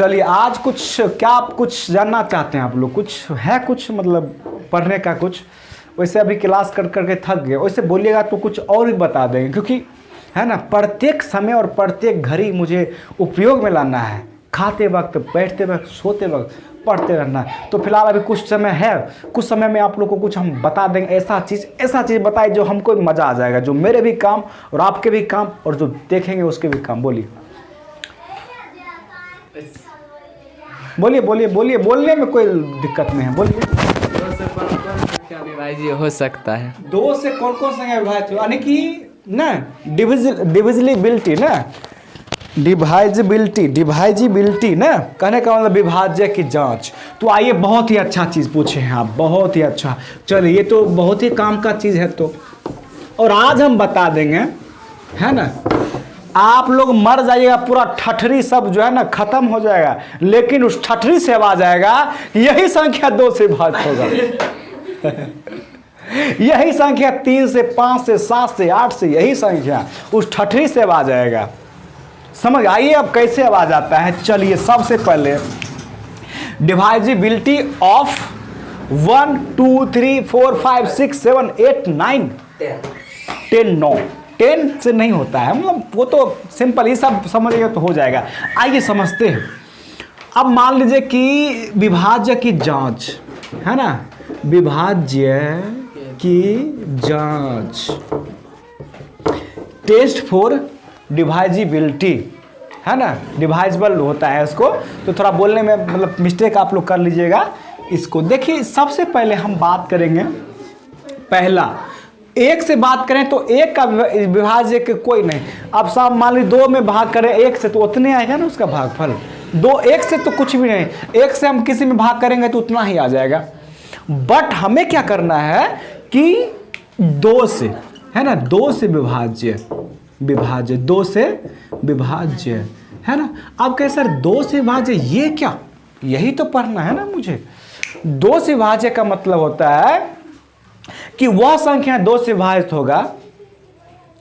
चलिए आज कुछ क्या आप कुछ जानना चाहते हैं आप लोग? कुछ है कुछ मतलब पढ़ने का कुछ? वैसे अभी क्लास कर करके थक गए, वैसे बोलिएगा तो कुछ और भी बता देंगे, क्योंकि है ना प्रत्येक समय और प्रत्येक घड़ी मुझे उपयोग में लाना है। खाते वक्त, बैठते वक्त, सोते वक्त पढ़ते रहना है। तो फिलहाल अभी कुछ समय है, कुछ समय में आप लोग को कुछ हम बता देंगे, ऐसा चीज़ बताए जो हमको मज़ा आ जाएगा, जो मेरे भी काम और आपके भी काम और जो देखेंगे उसके भी काम। बोलिए बोलिए बोलिए बोलिए, बोलने में कोई दिक्कत नहीं है, बोलिए। दो से कौन कौन संख्या विभाज्य हो सकता है? दो से कौन कौन संख्या विभाज्य, यानी कि ना डिविजिबिलिटी ना, डिवाइजिबिलिटी ना, कहने का मतलब विभाज्य की जांच। तो आइए, बहुत ही अच्छा चीज़ पूछे हैं आप, बहुत ही अच्छा। चलिए ये तो बहुत ही काम का चीज़ है। तो और आज हम बता देंगे, है ना, आप लोग मर जाइएगा, पूरा ठठरी सब जो है ना खत्म हो जाएगा, लेकिन उस ठठरी से आवाज आएगा यही संख्या 2 से विभाज्य होगा। यही संख्या 3 से 5 से 7 से 8 से, यही संख्या उस ठठरी से आवाज आएगा। समझ आइए अब कैसे आवाज आता है। चलिए सबसे पहले डिवाइजिबिलिटी ऑफ 1 2 3 4 5 6 7 8 9 10 9 10 से नहीं होता है, मतलब वो तो सिंपल, ये सब समझिएगा तो हो जाएगा। आइए समझते हैं। अब मान लीजिए कि विभाज्य की जांच, है ना, विभाज्य की जांच, टेस्ट फॉर डिवाइजिबिलिटी, है ना, डिवाइजिबल होता है उसको, तो थोड़ा बोलने में मतलब मिस्टेक आप लोग कर लीजिएगा इसको। देखिए सबसे पहले हम बात करेंगे, पहला एक से बात करें तो एक का विभाज्य के कोई नहीं। अब सब मान लीजिए 2 में भाग करें एक से, तो उतने आएगा ना उसका भागफल। 2 एक से तो कुछ भी नहीं, एक से हम किसी में भाग करेंगे तो उतना ही आ जाएगा। बट हमें क्या करना है कि 2 से, है ना, 2 से विभाज्य, 2 से विभाज्य, है ना। अब कहे सर 2 से विभाज्य ये क्या, यही तो पढ़ना है ना मुझे। 2 से विभाज्य का मतलब होता है कि वह संख्या 2 से विभाजित होगा,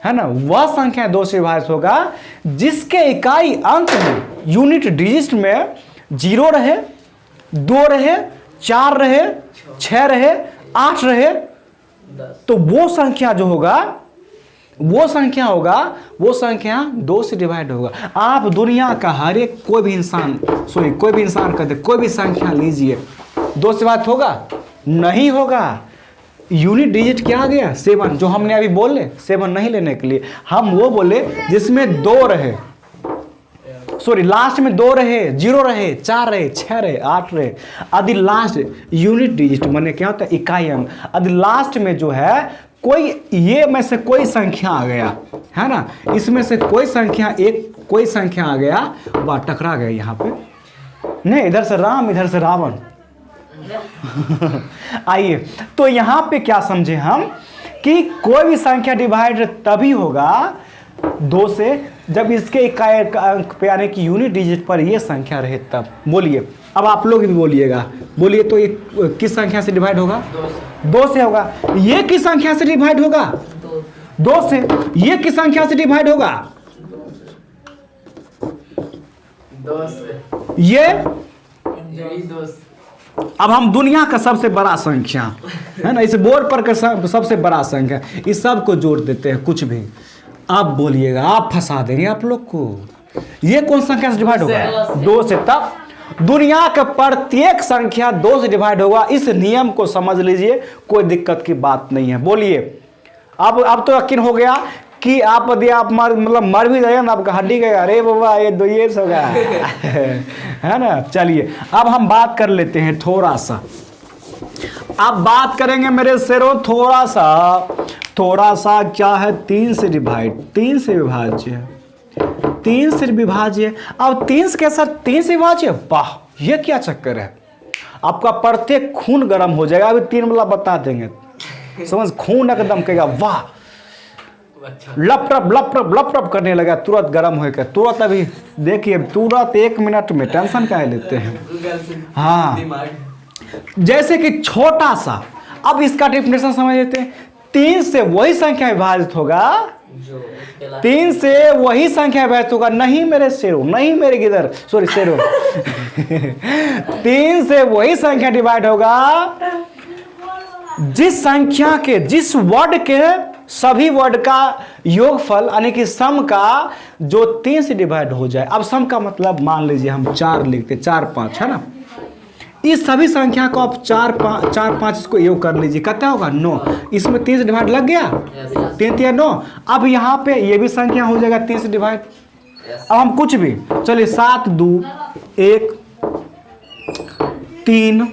है ना, वह संख्या 2 से विभाजित होगा जिसके इकाई अंक में, यूनिट डिजिट में 0 रहे, 2 रहे, 4 रहे, 6 रहे, 8 रहे, तो वो संख्या जो होगा, वो संख्या 2 से डिवाइड होगा। आप दुनिया का हर एक कोई भी इंसान कहते, कोई भी संख्या लीजिए, 2 से बात होगा? नहीं होगा। यूनिट डिजिट क्या आ गया? 7, जो हमने अभी बोले 7 नहीं लेने के लिए, हम वो बोले जिसमें 2 रहे, लास्ट में 2 रहे, 0 रहे, 4 रहे, 6 रहे, 8 रहे। यदि लास्ट यूनिट डिजिट माने क्या होता है? इकाई अंक। यदि लास्ट में जो है कोई, ये में से कोई संख्या आ गया, है ना, इसमें से कोई संख्या आ गया, वह टकरा गया यहाँ पे, नहीं इधर से राम इधर से रावण। आइए, तो यहाँ पे क्या समझे हम कि कोई भी संख्या डिवाइड तभी होगा 2 से जब इसके इकाई अंक पे, यानी कि यूनिट डिजिट पर ये संख्या रहे तब। बोलिए, अब आप लोग भी बोलिएगा, बोलिए तो ये किस संख्या से डिवाइड होगा? 2 से होगा। ये किस संख्या से डिवाइड होगा? 2 से। ये किस संख्या से डिवाइड होगा? 2 से। ये 2 से। अब हम दुनिया का सबसे बड़ा संख्या, है ना, इस बोर्ड पर का सबसे बड़ा संख्या, इस सब को जोड़ देते हैं कुछ भी। आप बोलिएगा, आप फंसा देंगे आप लोग को। ये कौन संख्या से डिवाइड होगा? 2 से। तब दुनिया का प्रत्येक संख्या 2 से डिवाइड होगा। इस नियम को समझ लीजिए, कोई दिक्कत की बात नहीं है। बोलिए, अब तो यकीन हो गया कि आप यदि आप मतलब मर भी जाएगा ना, आपका हड्डी गएगा, अरे बाबा ये 2 years हो गया। है ना। चलिए अब हम बात कर लेते हैं थोड़ा सा, अब बात करेंगे मेरे शेरों थोड़ा सा क्या है? 3 से डिवाइड, 3 से विभाज्य है, 3 से विभाज्य। अब 3 से कैसा? 3 से विभाज्य, वाह ये क्या चक्कर है? आपका प्रत्येक खून गर्म हो जाएगा। अभी 3 मतलब बता देंगे, समझ, खून एकदम कहेगा वाह, लपटप करने लगा, तुरंत गर्म होकर, तुरंत। अभी देखिए, तुरंत 1 मिनट में टेंशन काहे लेते हैं? हाँ, जैसे कि छोटा सा, अब इसका डेफिनेशन समझ लेते हैं। 3 से वही संख्या विभाजित होगा जो उसके अलावा 3 से वही संख्या विभाजित होगा, नहीं मेरे शेरों, नहीं मेरे गिदर, सॉरी शेरों 3 से वही संख्या डिवाइड होगा जिस संख्या के, जिस वर्ड के सभी वर्ड का योगफल यानी कि सम का जो 3 से डिवाइड हो जाए। अब सम का मतलब मान लीजिए हम 4 लिखते, 4 5 है ना, इस सभी संख्या को आप 4 5 इसको योग कर लीजिए, कितना होगा 9। इसमें 3 से डिवाइड लग गया, 3 3 9। अब यहाँ पे ये भी संख्या हो जाएगा 3 से डिवाइड। अब हम कुछ भी, चलिए 7 2 1 3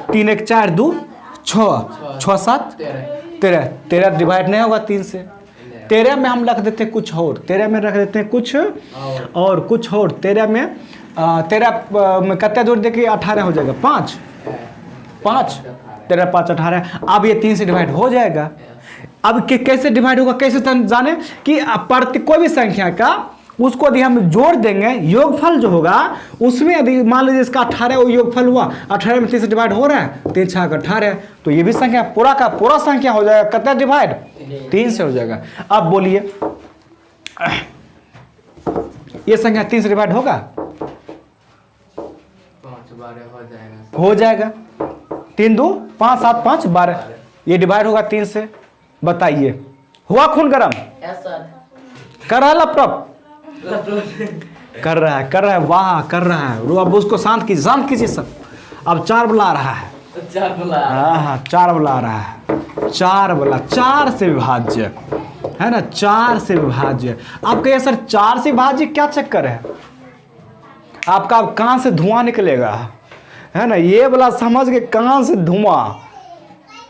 3 1 4 2 6 6 7 13 13 डिवाइड नहीं होगा 3 से। 13 में हम रख देते हैं कुछ और, 13 में रख देते हैं कुछ और कुछ और। 13 में 13 में कितना जोड़ देखिए 18 हो जाएगा, 5 5 13 5 18। अब ये 3 से डिवाइड हो जाएगा। अब कैसे डिवाइड होगा, कैसे जाने कि प्रति कोई भी संख्या का उसको यदि हम जोड़ देंगे, योगफल जो होगा उसमें यदि मान लीजिए इसका 18 वो योगफल हुआ, 18 में 3 से डिवाइड हो रहा है, 3 6 18, तो ये भी संख्या पूरा का पूरा संख्या हो जाएगा कितना डिवाइड, 3 से हो जाएगा। अब बोलिए ये संख्या 3 से डिवाइड होगा, 5 12 हो जाएगा 3 2 5 7 5 12, ये डिवाइड होगा 3 से। बताइए हुआ खून गरम, कर रहा है लपटॉप, कर रहा है वाह कर रहा है। अब उसको शांत कीजिए सब। अब 4 बुला रहा है, 4 बुला, हाँ 4 बुला रहा है, 4 बोला, 4 से विभाज्य है ना, 4 से विभाज्य। आप कहिए सर 4 से विभाज्य क्या चक्कर है, आपका कान से धुआं निकलेगा है ना, ये बोला समझ के कान से धुआं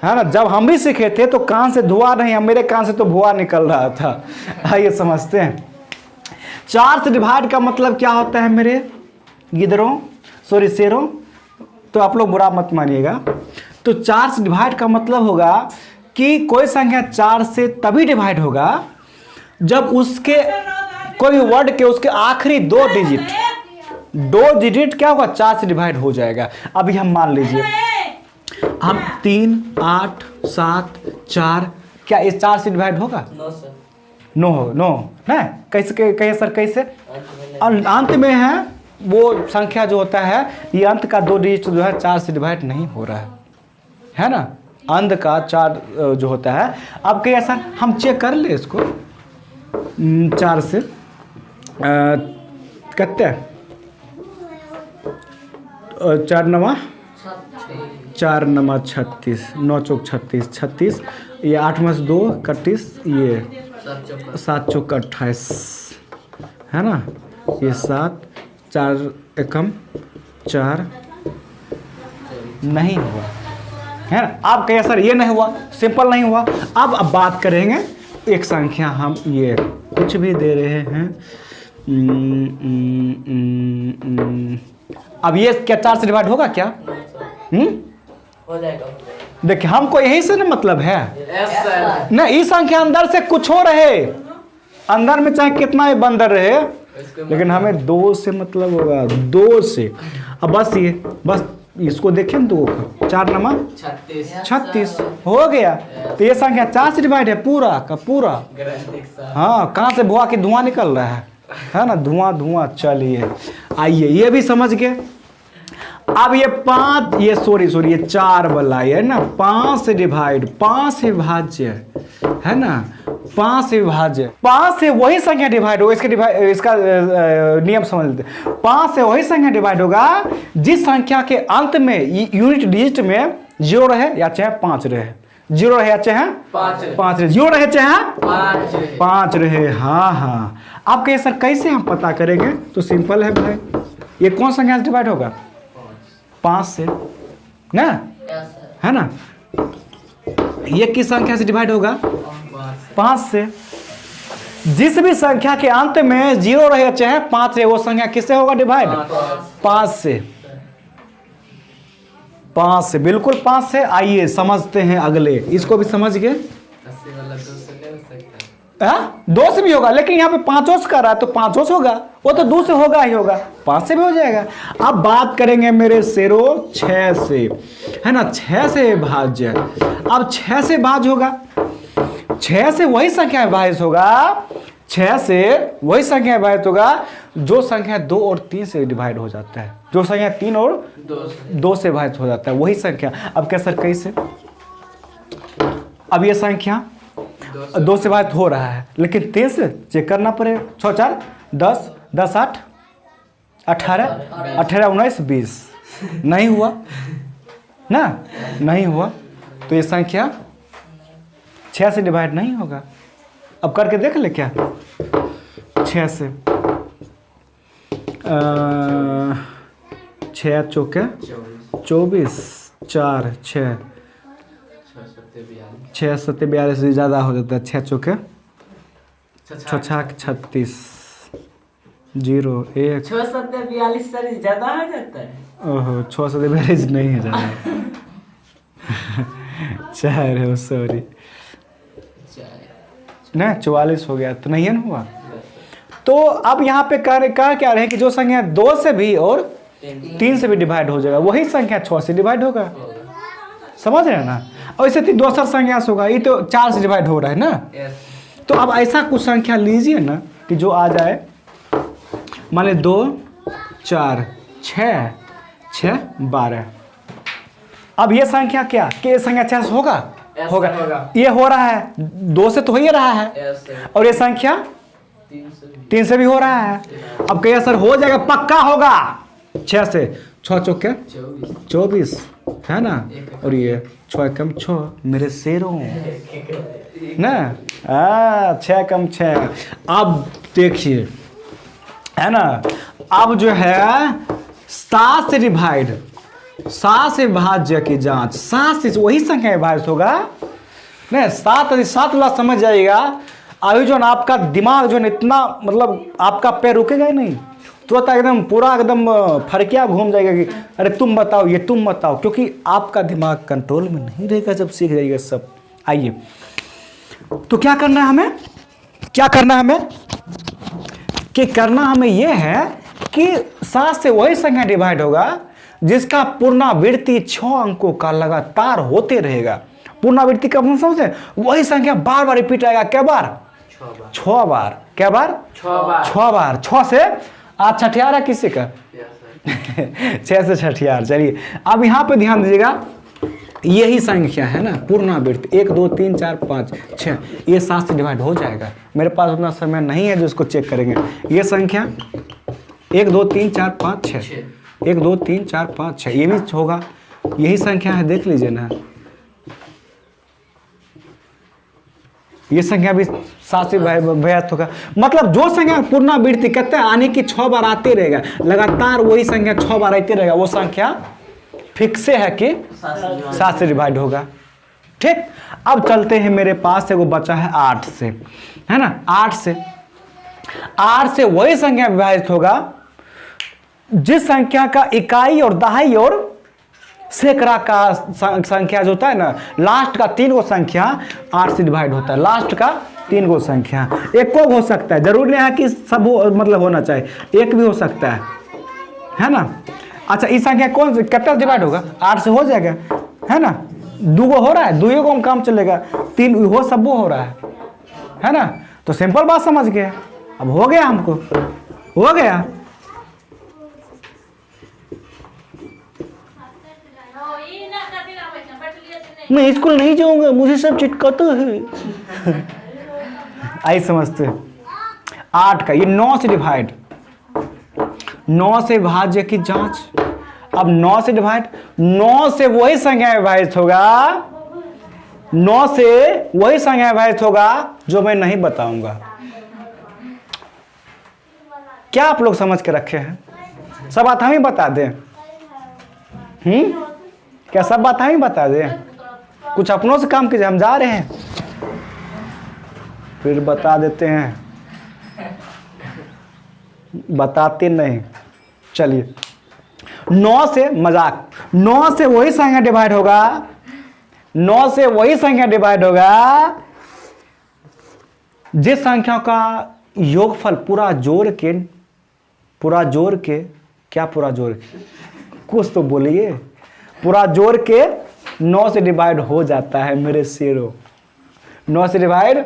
है ना। जब हम भी सीखे थे तो कान से धुआं नहीं, मेरे कान से तो भुआ निकल रहा था। आइए समझते हैं 4 से डिवाइड का मतलब क्या होता है मेरे गिदरों, सॉरी शेरों, तो आप लोग बुरा मत मानिएगा। तो 4 से डिवाइड का मतलब होगा कि कोई संख्या 4 से तभी डिवाइड होगा जब उसके कोई वर्ड के उसके आखिरी 2 डिजिट क्या होगा 4 से डिवाइड हो जाएगा। अभी हम मान लीजिए हम 3 8 7 4, क्या ये 4 से डिवाइड होगा, नो ना, कैसे कहिए सर कैसे, अंत में है वो संख्या जो होता है, ये अंत का 2 डिजिट जो है 4 से डिवाइड नहीं हो रहा है ना, अंत का 4 जो होता है। अब कहिए सर हम चेक कर ले इसको 4 से कितने 4 9 36, 9 चौक 36 36, ये 8 में से 2 31, ये 7 चौक 28 है ना, ये 7 4 एकम 4 नहीं हुआ है ना। आप कहिए सर ये नहीं हुआ, सिंपल नहीं हुआ। अब बात करेंगे एक संख्या, हम ये कुछ भी दे रहे हैं, अब ये क्या 4 से डिवाइड होगा क्या, हो जाएगा। देखिए हमको यही से ना मतलब है ना, इस संख्या अंदर से कुछ हो रहे, अंदर में चाहे कितना ही बंदर रहे, लेकिन हमें 2 से मतलब होगा, 2 से। अब बस इसको देखें 2 का 4 9 36 हो गया। तो ये संख्या 4 से डिवाइड है पूरा का पूरा। हाँ कहाँ से भुआ की धुआं निकल रहा है ना, धुआं। चलिए आइए ये भी समझ गए। अब ये 5, ये सॉरी ये 4 वाला है ना, 5 से डिवाइड, 5 से विभाज्य है ना, 5 से विभाज्य, 5 से वही संख्या डिवाइड होगा, इसका नियम समझ लेते हैं। 5 से वही संख्या डिवाइड होगा जिस संख्या के अंत में यूनिट डिजिट में 0 रहे या चाहे 5 रहे, 0 रहे या चाहे 5 रहे, 0 रहे चाहे 5 रहे। हाँ आप कहिए सर कैसे हम पता करेंगे, तो सिंपल है भाई, ये कौन संख्या से डिवाइड होगा 5 से ना, है ना। ये किस संख्या से डिवाइड होगा 5 से। जिस भी संख्या के अंत में 0 रहे चाहे 5 रहे, वो संख्या किससे होगा डिवाइड 5 से, 5 से, बिल्कुल 5 से। आइए समझते हैं अगले, इसको भी समझ गए। 2 से भी होगा, लेकिन यहाँ पे 5 से कर रहा है तो 5 होगा, वो तो 2 से होगा ही होगा, 5 से भी हो जाएगा। अब बात करेंगे मेरे शेरों 6 से, है ना, 6 से भाज्य। अब 6 से भाज्य होगा, 6 से वही संख्या विभाजित होगा, 6 से वही संख्या विभाजित होगा जो संख्या 2 और 3 से डिवाइड हो जाता है, जो संख्या 3 और 2 से विभाजित हो जाता है वही संख्या। अब क्या सर कैसे? अब ये संख्या 2 से विभाजित हो रहा है लेकिन 3 से चेक करना पड़ेगा। 6 4 10, 10 8 18, 18 19 20 नहीं हुआ ना, नहीं हुआ तो ये संख्या 6 से डिवाइड नहीं होगा। अब करके देख ले क्या, 6 से 6 चौके 24, 4 6 6 7 42 से ज़्यादा हो जाता है। 6 चौके 6 36 0 1 6 7 42 सर ज्यादा हो जाता है। ओहो 6 7 42 नहीं है ज़्यादा 4 है सॉरी ना 44 हो गया तो नहीं है ना हुआ। तो अब यहाँ पे कह क्या रहे कि जो संख्या 2 से भी और 3 से भी डिवाइड हो जाएगा वही संख्या 6 से डिवाइड होगा, समझ रहे हैं ना। और इसे दूसरा संख्या से होगा, ये तो 4 से डिवाइड हो रहा है ना। तो अब ऐसा कुछ संख्या लीजिए ना कि जो आ जाए, मान ली 2 4 6 6 12। अब ये संख्या क्या कि ये संख्या 6 से होगा, होगा। ये हो रहा है 2 से तो हो ही रहा है और ये संख्या 3 से भी हो रहा है। अब कहिए सर हो जाएगा, पक्का होगा 6 से। 6 चौके 24 है ना, और ये 6 कम 6 मेरे शेरों ना 6 कम 6। अब देखिए है ना, अब जो है 7 से डिवाइड, 7 से भाज्य की जांच, 7 से वही संख्या विभाजित होगा नहीं। 7 वाला समझ जाइएगा। अभी जो ना आपका दिमाग जो है इतना मतलब आपका पैर रुकेगा ही नहीं, तुरंत एकदम पूरा एकदम फरकिया घूम जाएगा कि अरे तुम बताओ, ये तुम बताओ, क्योंकि आपका दिमाग कंट्रोल में नहीं रहेगा जब सीख जाइएगा सब। आइए तो क्या करना है हमें, क्या करना है हमें कि करना हमें यह है कि 7 से वही संख्या डिवाइड होगा जिसका पुनरावृत्ति 6 अंकों का लगातार होते रहेगा। पुनरावृत्ति कब हम समझते हैं, वही संख्या बार बार रिपीट आएगा। क्या बार? 6 बार। क्या बार? 6 बार। 6 से आज छठियार है किसी का 6 से छठियार। चलिए अब यहाँ पे ध्यान दीजिएगा, यही संख्या है ना पुनरावृत्ति 1 2 3 4 5 6, ये 7 से डिवाइड हो जाएगा। मेरे पास उतना समय नहीं है जो इसको चेक करेंगे। ये संख्या 1 2 3 4 5 6, 1 2 3 4 5 6 ये भी होगा, यही संख्या है, देख लीजिए ना। ये संख्या भी 7 से विभाजित होगा। मतलब जो संख्या पुनरावृत्ति कहते हैं आने की 6 बार आते रहेगा, लगातार वही संख्या 6 बार आते रहेगा, वो संख्या फिक्स है कि 7 से डिवाइड होगा। ठीक, अब चलते हैं, मेरे पास एगो बचा है 8 से, है ना। 8 से वही संख्या विभाजित होगा जिस संख्या का इकाई और दहाई और सैकड़ा का संख्या जो होता है ना, लास्ट का 3 गो संख्या 8 से डिवाइड होता है। लास्ट का 3 गो संख्या, एक को हो सकता है, जरूरी नहीं है कि सब मतलब होना चाहिए, एक भी हो सकता है ना। अच्छा इस संख्या कौन से कितना डिवाइड होगा? 8 से हो जाएगा, है ना। 2 गो हो रहा है, 2 को हम काम चलेगा, 3 हो सब वो हो रहा है ना। तो सिंपल बात समझ गए, अब हो गया, हमको हो गया। मैं स्कूल नहीं जाऊंगा, मुझे सब चिटकाता है आई समझते। 8 का ये 9 से डिवाइड, 9 से भाज्य की जांच। अब 9 से डिवाइड, 9 से वही संख्या विभाजित होगा, 9 से वही संख्या विभाजित होगा जो मैं नहीं बताऊंगा। क्या आप लोग समझ के रखे हैं? सब बात हम ही बता दें? क्या सब बात हम ही बता दें? कुछ अपनों से काम कीजिए, हम जा रहे हैं फिर बता देते हैं, बताते नहीं। चलिए 9 से मजाक, 9 से वही संख्या डिवाइड होगा, 9 से वही संख्या डिवाइड होगा जिस संख्या का योगफल पूरा जोड़ के क्या पूरा जोड़ के, कुछ तो बोलिए, पूरा जोड़ के 9 से डिवाइड हो जाता है मेरे शेरों। 9 से डिवाइड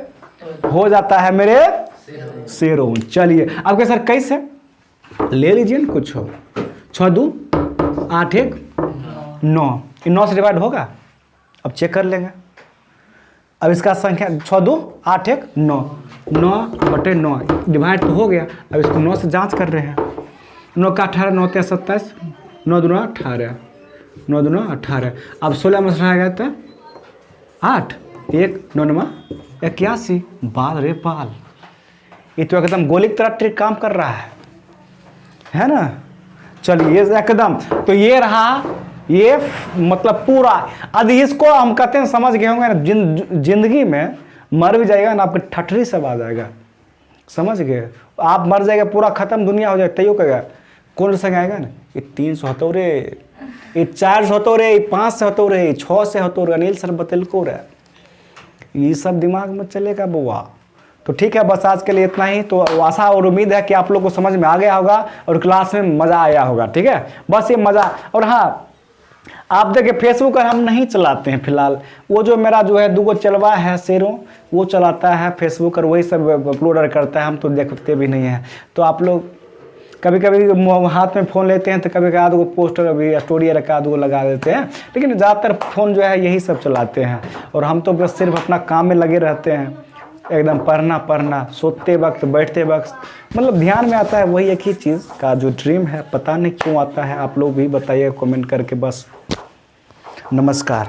हो जाता है मेरे 0। चलिए अब के सर कैसे ले लीजिए ना कुछ हो। 6 2 8 1 9, 9 से डिवाइड होगा? अब चेक कर लेंगे। अब इसका संख्या 6 2 8 1 9, 9/9 डिवाइड तो हो गया। अब इसको 9 से जांच कर रहे हैं। 9 का 18, 9 3 27, 9 2 18, 9 2 18। अब 16 में रह गया था 8, 1 9 9 81। बाल रे बाल, ये तो एकदम गोली की तरह ट्रिक काम कर रहा है ना। चलिए एकदम, तो ये रहा, ये मतलब पूरा। यदि इसको हम कहते हैं समझ गए होंगे ना, जिंदगी में मर भी जाएगा ना आपके ठठरी सब आ जाएगा, समझ गए? आप मर जाएगा, पूरा खत्म दुनिया हो जाएगा, तैयो कहेगा कौन संग आएगा ना, ये 300 होतो रे, ये 400 होतो रे, 5 से होतो रे, 6 से होतो रे, अनिल सर बतलको रे, ये सब दिमाग में चलेगा बुआ। तो ठीक है, बस आज के लिए इतना ही। तो आशा और उम्मीद है कि आप लोग को समझ में आ गया होगा और क्लास में मज़ा आया होगा। ठीक है, बस ये मज़ा। और हाँ, आप देखिए फेसबुक हम नहीं चलाते हैं फिलहाल, वो जो मेरा जो है 2 चलवा है शेरों, वो चलाता है फेसबुक और वही सब अपलोडर करता है, हम तो देखते भी नहीं हैं। तो आप लोग कभी कभी हाथ में फ़ोन लेते हैं तो कभी आध को पोस्टर अभी स्टोरी आध को लगा देते हैं, लेकिन ज़्यादातर फ़ोन जो है यही सब चलाते हैं। और हम तो बस सिर्फ अपना काम में लगे रहते हैं, एकदम पढ़ना, सोते वक्त बैठते वक्त, मतलब ध्यान में आता है वही एक ही चीज़ का जो ड्रीम है, पता नहीं क्यों आता है। आप लोग भी बताइए कमेंट करके। बस नमस्कार।